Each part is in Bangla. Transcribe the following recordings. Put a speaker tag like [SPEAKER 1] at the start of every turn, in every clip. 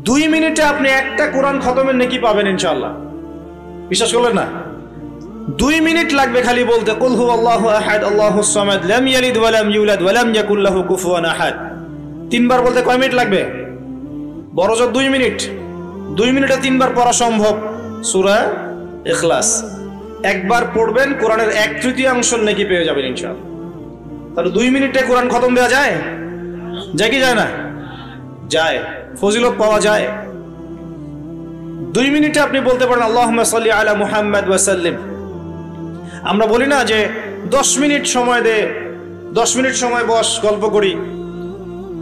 [SPEAKER 1] 2 মিনিটে আপনি একটা কোরআন খতমের নেকি পাবেন ইনশাআল্লাহ। বিশ্বাস করলেন না? 2 মিনিট লাগবে খালি বলতে কুল হুয়াল্লাহু আহাদ আল্লাহুস সামাদ লাম ইয়ালিদ ওয়া লাম ইউলাদ ওয়া লাম ইয়াকুল লাহু কুফুয়ান আহাদ। 3 বার বলতে কয় মিনিট লাগবে? বড়জোর 2 মিনিট। 2 মিনিটে 3 বার পড়া সম্ভব সূরা ইখলাস। একবার পড়বেন কোরআনের 1/3 নেকি পেয়ে যাবেন ইনশাআল্লাহ। তাহলে 2 মিনিটে কোরআন খতম দেওয়া যায়? যায় কি যায় না? যায়, ফজিলত পাওয়া যায়। 2 মিনিটে আপনি বলতে পারেন আল্লাহুম্মা সাল্লি আলা মুহাম্মাদ ওয়া সাল্লিম। আমরা বলি না যে 10 মিনিট সময় দে, 10 মিনিট সময় বস গল্প করি,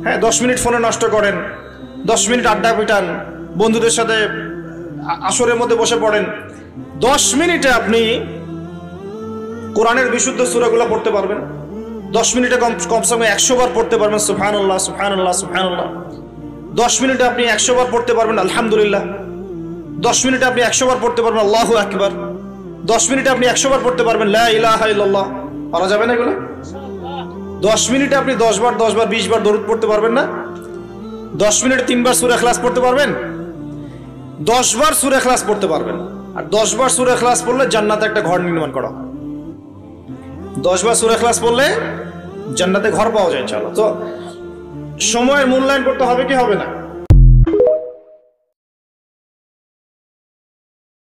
[SPEAKER 1] হ্যাঁ 10 মিনিট ফোনে নষ্ট করেন, 10 মিনিট আড্ডা পিটান, বন্ধুদের সাথে আসরের মধ্যে বসে পড়েন। 10 মিনিটে আপনি কোরআনের বিশুদ্ধ সূরাগুলো পড়তে পারবেন। 10 মিনিটে কমসে কম 100 বার পড়তে পারবেন সুবহানাল্লাহ সুবহানাল্লাহ সুবহানাল্লাহ। 10 মিনিটে আপনি 100 বার পড়তে পারবেন আলহামদুলিল্লাহ। 10 মিনিটে আপনি 100 বার পড়তে পারবেন আল্লাহু আকবার। 10 মিনিটে আপনি 100 বার পড়তে পারবেন লা ইলাহা ইল্লাল্লাহ। পারা যাবে না এগুলো? 10 মিনিটে আপনি 10 বার 10 বার 20 বার দরুদ পড়তে পারবেন না? 10 মিনিটে 3 বার সূরা ইখলাস পড়তে পারবেন? 10 বার সূরা ইখলাস পড়তে পারবেন। আর 10 বার সূরা ইখলাস পড়লে জান্নাতে একটা ঘর নির্মাণ করা হয়। 10 বার সূরা ইখলাস পড়লে জান্নাতে ঘর পাওয়া যায় ইনশাআল্লাহ। তো সময়ের মূল্যায়ন করতে হবে কি হবে না?